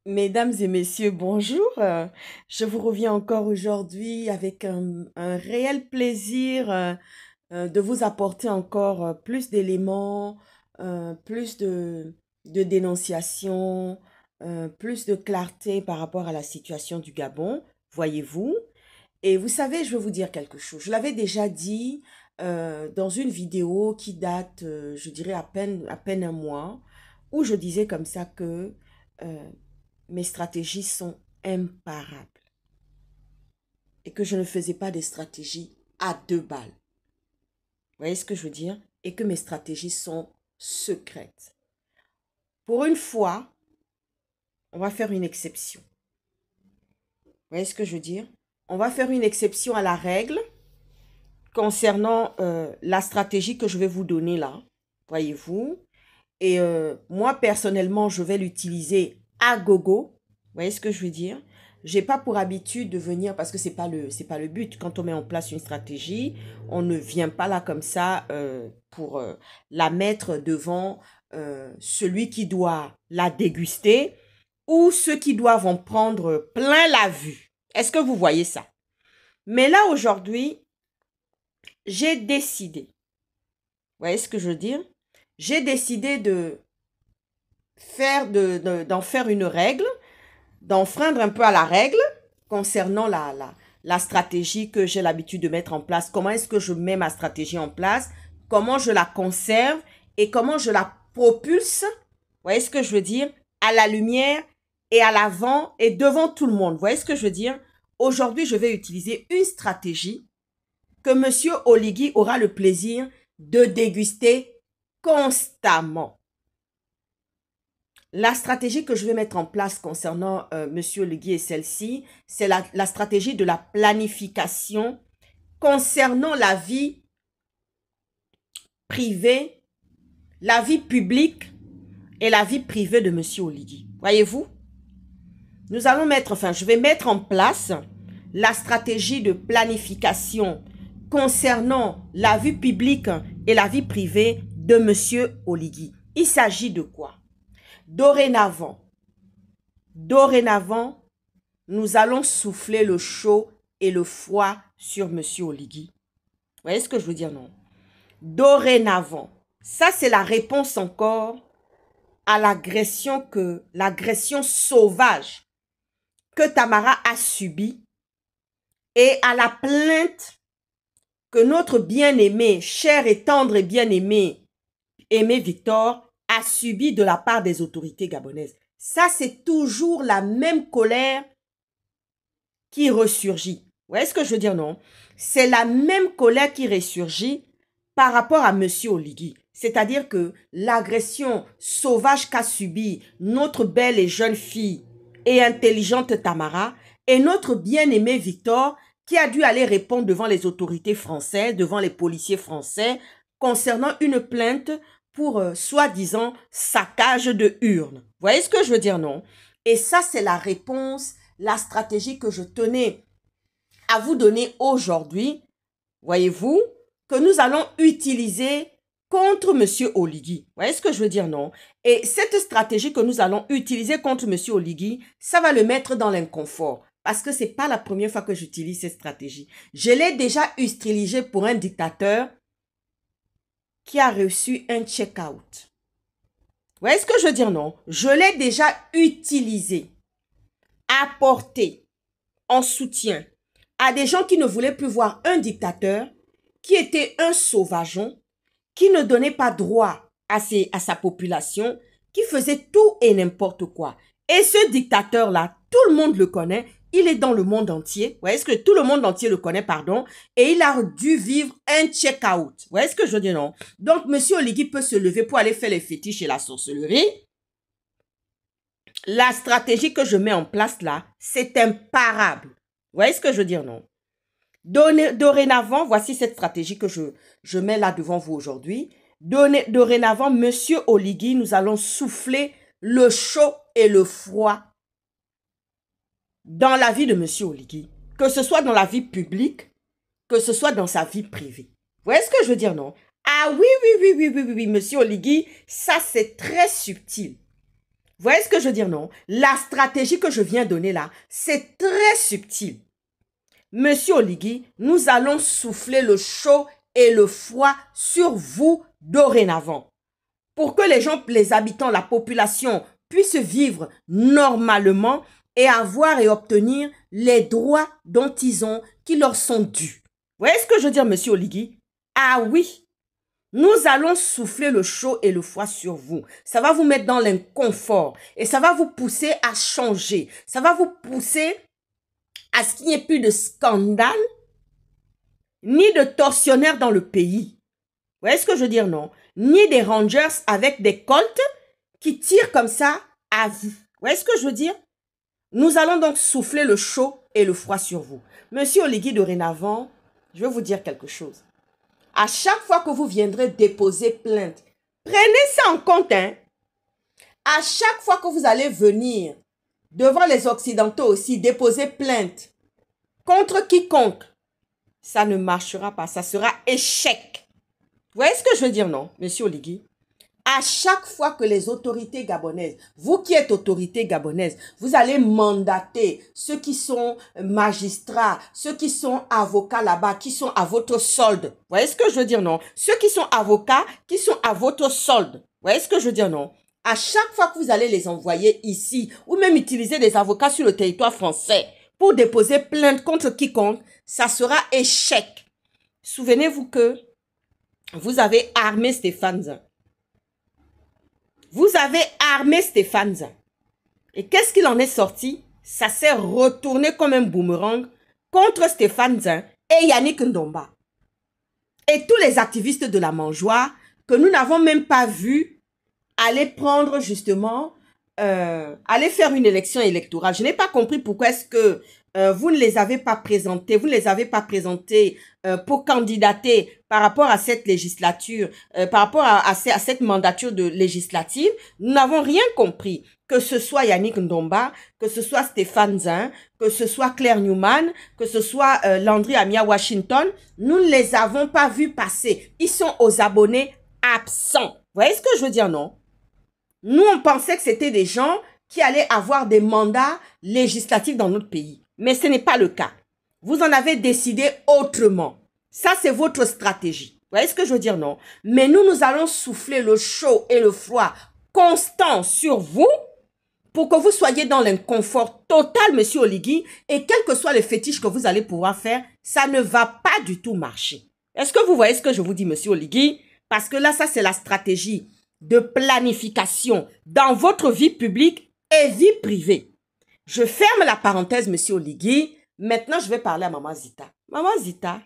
Mesdames et messieurs, bonjour. Je vous reviens encore aujourd'hui avec un réel plaisir de vous apporter encore plus d'éléments, plus de dénonciation, plus de clarté par rapport à la situation du Gabon, voyez-vous. Et vous savez, je vais vous dire quelque chose. Je l'avais déjà dit dans une vidéo qui date, je dirais, à peine un mois, où je disais comme ça que euh, mes stratégies sont imparables et que je ne faisais pas des stratégies à deux balles. Vous voyez ce que je veux dire? Et que mes stratégies sont secrètes. Pour une fois, on va faire une exception. Vous voyez ce que je veux dire? On va faire une exception à la règle concernant la stratégie que je vais vous donner là. Voyez-vous? Et moi, personnellement, je vais l'utiliser à gogo. Vous voyez ce que je veux dire? J'ai pas pour habitude de venir parce que c'est pas le but. Quand on met en place une stratégie, on ne vient pas là comme ça pour la mettre devant celui qui doit la déguster ou ceux qui doivent en prendre plein la vue. Est-ce que vous voyez ça? Mais là, aujourd'hui, j'ai décidé. Vous voyez ce que je veux dire? J'ai décidé d'en faire une règle, d'enfreindre un peu à la règle concernant la stratégie que j'ai l'habitude de mettre en place. Comment est-ce que je mets ma stratégie en place? Comment je la conserve et comment je la propulse? Vous voyez ce que je veux dire? À la lumière et à l'avant et devant tout le monde. Vous voyez ce que je veux dire? Aujourd'hui, je vais utiliser une stratégie que Monsieur Oligui aura le plaisir de déguster constamment. La stratégie que je vais mettre en place concernant Monsieur Oligui est celle-ci, c'est la stratégie de la planification concernant la vie privée, la vie publique et la vie privée de Monsieur Oligui. Voyez-vous? Je vais mettre en place la stratégie de planification concernant la vie publique et la vie privée de Monsieur Oligui. Il s'agit de quoi? Dorénavant, nous allons souffler le chaud et le froid sur Monsieur Oligui. Vous voyez ce que je veux dire, non? Dorénavant, ça c'est la réponse encore à l'agression sauvage que Tamara a subie et à la plainte que notre bien-aimé, cher et tendre et bien-aimé, Aimé Victor, a subi de la part des autorités gabonaises. Ça, c'est toujours la même colère qui ressurgit. Vous voyez ce que je veux dire, non? C'est la même colère qui ressurgit par rapport à Monsieur Oligui. C'est-à-dire que l'agression sauvage qu'a subie notre belle et jeune fille et intelligente Tamara et notre bien-aimé Victor qui a dû aller répondre devant les autorités françaises, devant les policiers français, concernant une plainte pour soi-disant saccage de urnes. Vous voyez ce que je veux dire, non? Et ça, c'est la réponse, la stratégie que je tenais à vous donner aujourd'hui, voyez-vous, que nous allons utiliser contre Monsieur Oligui. Vous voyez ce que je veux dire, non? Et cette stratégie que nous allons utiliser contre Monsieur Oligui, ça va le mettre dans l'inconfort. Parce que ce n'est pas la première fois que j'utilise cette stratégie. Je l'ai déjà utilisée pour un dictateur qui a reçu un check-out. Vous voyez ce que je veux dire, non? Je l'ai déjà utilisé, apporté en soutien à des gens qui ne voulaient plus voir un dictateur, qui était un sauvageon, qui ne donnait pas droit à sa population, qui faisait tout et n'importe quoi. Et ce dictateur-là, tout le monde le connaît, il est dans le monde entier. Vous voyez ce que tout le monde entier le connaît, pardon. Et il a dû vivre un check-out. Vous voyez ce que je veux dire, non? Donc, Monsieur Oligui peut se lever pour aller faire les fétiches et la sorcellerie. La stratégie que je mets en place là, c'est imparable. Vous voyez ce que je veux dire, non? Dorénavant, voici cette stratégie que je mets là devant vous aujourd'hui. Dorénavant, Monsieur Oligui, nous allons souffler le chaud et le froid dans la vie de Monsieur Oligui. Que ce soit dans la vie publique, que ce soit dans sa vie privée. Vous voyez ce que je veux dire, non? Ah oui, Monsieur Oligui, ça c'est très subtil. Vous voyez ce que je veux dire, non? La stratégie que je viens donner là, c'est très subtil. Monsieur Oligui, nous allons souffler le chaud et le froid sur vous dorénavant. Pour que les gens, les habitants, la population puissent vivre normalement et avoir et obtenir les droits dont qui leur sont dus. Vous voyez ce que je veux dire, monsieur Oligui? Ah oui, nous allons souffler le chaud et le froid sur vous. Ça va vous mettre dans l'inconfort et ça va vous pousser à changer. Ça va vous pousser à ce qu'il n'y ait plus de scandale ni de tortionnaires dans le pays. Vous voyez ce que je veux dire, non? Ni des rangers avec des colts qui tirent comme ça à vous. Vous voyez ce que je veux dire? Nous allons donc souffler le chaud et le froid sur vous. Monsieur Oligui, dorénavant, je vais vous dire quelque chose. À chaque fois que vous viendrez déposer plainte, prenez ça en compte, hein? À chaque fois que vous allez venir devant les Occidentaux aussi déposer plainte contre quiconque, ça ne marchera pas, ça sera échec. Vous voyez ce que je veux dire, non, monsieur Oligui? À chaque fois que les autorités gabonaises, vous qui êtes autorité gabonaise, vous allez mandater ceux qui sont magistrats, ceux qui sont avocats là-bas, qui sont à votre solde. Vous voyez ce que je veux dire, non? Ceux qui sont avocats, qui sont à votre solde. Vous voyez ce que je veux dire, non? À chaque fois que vous allez les envoyer ici, ou même utiliser des avocats sur le territoire français pour déposer plainte contre quiconque, ça sera échec. Souvenez-vous que vous avez armé Stéphane Zin. Vous avez armé Stéphane Zin. Et qu'est-ce qu'il en est sorti? Ça s'est retourné comme un boomerang contre Stéphane Zin et Yannick Ndomba. Et tous les activistes de la mangeoire que nous n'avons même pas vu aller prendre justement, aller faire une élection électorale. Je n'ai pas compris pourquoi est-ce que vous ne les avez pas présentés, vous ne les avez pas présentés pour candidater par rapport à cette législature, par rapport à cette mandature de législative. Nous n'avons rien compris. Que ce soit Yannick Ndomba, que ce soit Stéphane Zin, que ce soit Claire Newman, que ce soit Landry Amia Washington, nous ne les avons pas vus passer. Ils sont aux abonnés absents. Vous voyez ce que je veux dire, non? Nous, on pensait que c'était des gens qui allaient avoir des mandats législatifs dans notre pays. Mais ce n'est pas le cas. Vous en avez décidé autrement. Ça, c'est votre stratégie. Vous voyez ce que je veux dire, non? Mais nous allons souffler le chaud et le froid constant sur vous pour que vous soyez dans l'inconfort total, monsieur Oligui, et quel que soit le fétiche que vous allez pouvoir faire, ça ne va pas du tout marcher. Est-ce que vous voyez ce que je vous dis, monsieur Oligui? Parce que là, ça, c'est la stratégie de planification dans votre vie publique et vie privée. Je ferme la parenthèse, monsieur Oligui. Maintenant, je vais parler à Maman Zita. Maman Zita,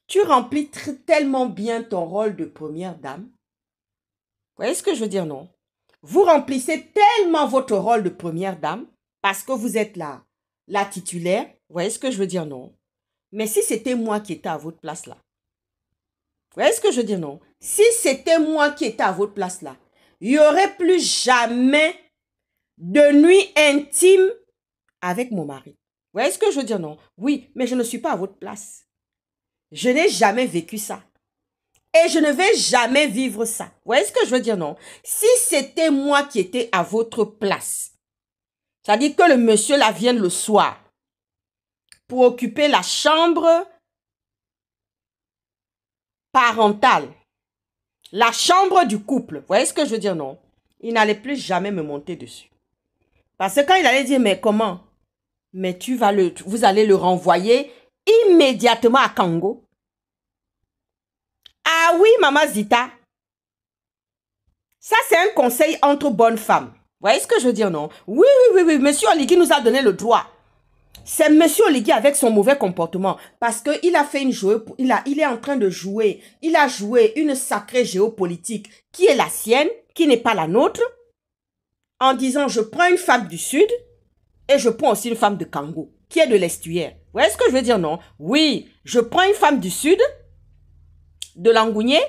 tu remplis tellement bien ton rôle de première dame. Vous voyez ce que je veux dire, non? Vous remplissez tellement votre rôle de première dame parce que vous êtes la titulaire. Vous voyez ce que je veux dire, non? Mais si c'était moi qui étais à votre place là, vous voyez ce que je veux dire, non? Si c'était moi qui étais à votre place là, il n'y aurait plus jamais de nuit intime avec mon mari. Vous voyez ce que je veux dire, non? Oui, mais je ne suis pas à votre place. Je n'ai jamais vécu ça. Et je ne vais jamais vivre ça. Vous voyez ce que je veux dire, non? Si c'était moi qui étais à votre place, c'est-à-dire que le monsieur là vienne le soir pour occuper la chambre parentale, la chambre du couple. Vous voyez ce que je veux dire, non? Il n'allait plus jamais me monter dessus. Parce que quand il allait dire, mais comment? Mais vous allez le renvoyer immédiatement à Kango. Ah oui, Maman Zita. Ça, c'est un conseil entre bonnes femmes. Vous voyez ce que je veux dire, non? Oui, Monsieur Oligui nous a donné le droit. C'est Monsieur Oligui avec son mauvais comportement. Parce qu'il a fait il est en train de jouer. Il a joué une sacrée géopolitique qui est la sienne, qui n'est pas la nôtre. En disant, je prends une femme du Sud et je prends aussi une femme de Kango, qui est de l'estuaire. Vous voyez ce que je veux dire, non? Oui, je prends une femme du Sud, de Langounier,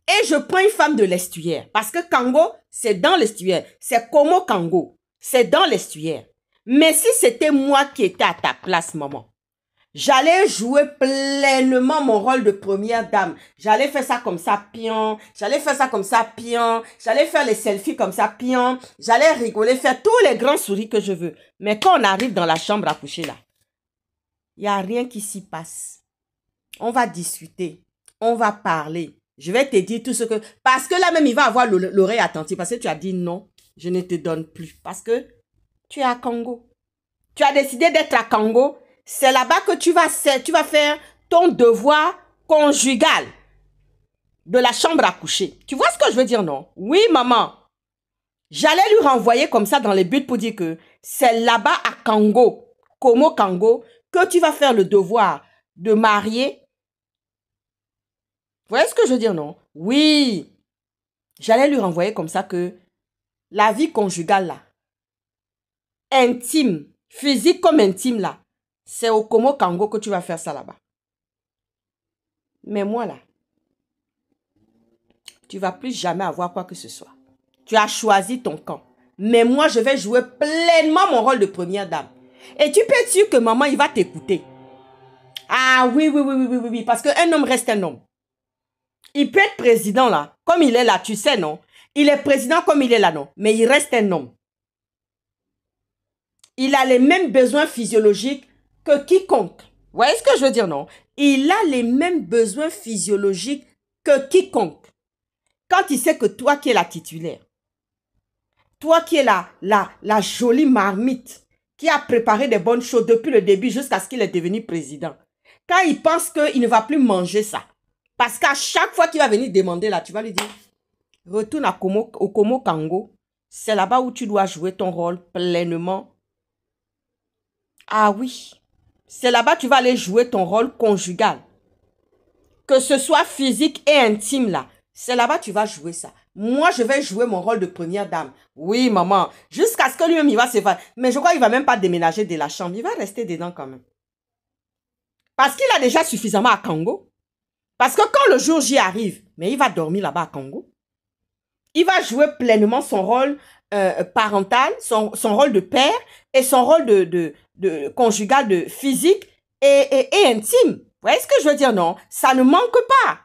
et je prends une femme de l'estuaire. Parce que Kango, c'est dans l'estuaire. C'est Komo Kango. C'est dans l'estuaire. Mais si c'était moi qui étais à ta place, maman, J'allais jouer pleinement mon rôle de première dame. J'allais faire ça comme ça, pion. J'allais faire ça comme ça, pion. J'allais faire les selfies comme ça, pion. J'allais rigoler, faire tous les grands souris que je veux. Mais quand on arrive dans la chambre à coucher là, il n'y a rien qui s'y passe. On va discuter. On va parler. Je vais te dire tout ce que... Parce que là même, il va avoir l'oreille attentive. Parce que tu as dit non, je ne te donne plus. Parce que tu es à Congo. Tu as décidé d'être à Congo. C'est là-bas que tu vas faire ton devoir conjugal de la chambre à coucher. Tu vois ce que je veux dire, non? Oui, maman. J'allais lui renvoyer comme ça dans les buts pour dire que c'est là-bas à Congo, Komo Congo, que tu vas faire le devoir de marier. Vous voyez ce que je veux dire, non? Oui. J'allais lui renvoyer comme ça que la vie conjugale, là, intime, physique comme intime, là, c'est au Komo Congo que tu vas faire ça là-bas. Mais moi, là, tu ne vas plus jamais avoir quoi que ce soit. Tu as choisi ton camp. Mais moi, je vais jouer pleinement mon rôle de première dame. Et tu peux être sûr que maman, il va t'écouter. Ah oui, oui. Parce qu'un homme reste un homme. Il peut être président là, comme il est là, tu sais, non? Il est président comme il est là, non? Mais il reste un homme. Il a les mêmes besoins physiologiques que quiconque. Vous voyez ce que je veux dire, non? Il a les mêmes besoins physiologiques que quiconque. Quand il sait que toi qui es la titulaire, toi qui es la jolie marmite, qui a préparé des bonnes choses depuis le début jusqu'à ce qu'il est devenu président, quand il pense qu'il ne va plus manger ça, parce qu'à chaque fois qu'il va venir demander là, tu vas lui dire, retourne au Komo Congo, c'est là-bas où tu dois jouer ton rôle pleinement. Ah oui, c'est là-bas que tu vas aller jouer ton rôle conjugal. Que ce soit physique et intime là, c'est là-bas que tu vas jouer ça. Moi, je vais jouer mon rôle de première dame. Oui, maman, jusqu'à ce que lui-même, il va se faire. Mais je crois qu'il ne va même pas déménager de la chambre. Il va rester dedans quand même. Parce qu'il a déjà suffisamment à Congo. Parce que quand le jour J arrive, mais il va dormir là-bas à Congo. Il va jouer pleinement son rôle parental, son rôle de père et son rôle de conjugal, de physique et intime. Vous voyez ce que je veux dire, non? Ça ne manque pas.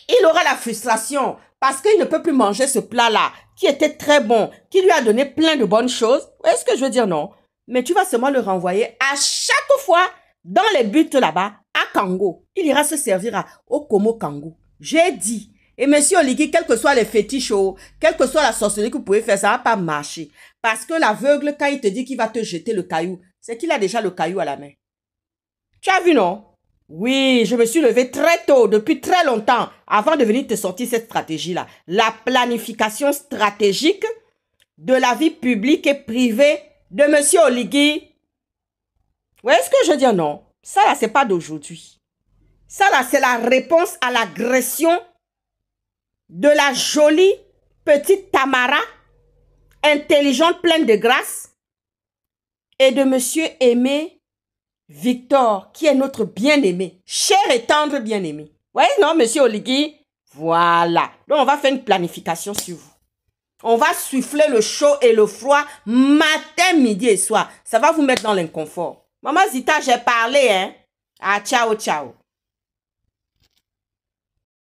Il aura la frustration parce qu'il ne peut plus manger ce plat-là qui était très bon, qui lui a donné plein de bonnes choses. Vous voyez ce que je veux dire, non? Mais tu vas seulement le renvoyer à chaque fois dans les buts là-bas à Congo. Il ira se servir au Komo Congo. J'ai dit. Et monsieur Oligui, quels que soient les fétiches, quelle que soit la sorcellerie que vous pouvez faire, ça ne va pas marcher. Parce que l'aveugle, quand il te dit qu'il va te jeter le caillou, c'est qu'il a déjà le caillou à la main. Tu as vu, non? Oui, je me suis levée très tôt, depuis très longtemps, avant de venir te sortir cette stratégie-là. La planification stratégique de la vie publique et privée de monsieur Oligui. Vous voyez ce que je veux dire, non? Ça, là, c'est pas d'aujourd'hui. Ça, là, c'est la réponse à l'agression de la jolie petite Tamara, intelligente, pleine de grâce, et de monsieur Aimé Victor, qui est notre bien-aimé, cher et tendre bien-aimé. Oui, non, monsieur Oligui? Voilà. Donc, on va faire une planification sur vous. On va souffler le chaud et le froid matin, midi et soir. Ça va vous mettre dans l'inconfort. Maman Zita, j'ai parlé, hein? Ah, ciao, ciao.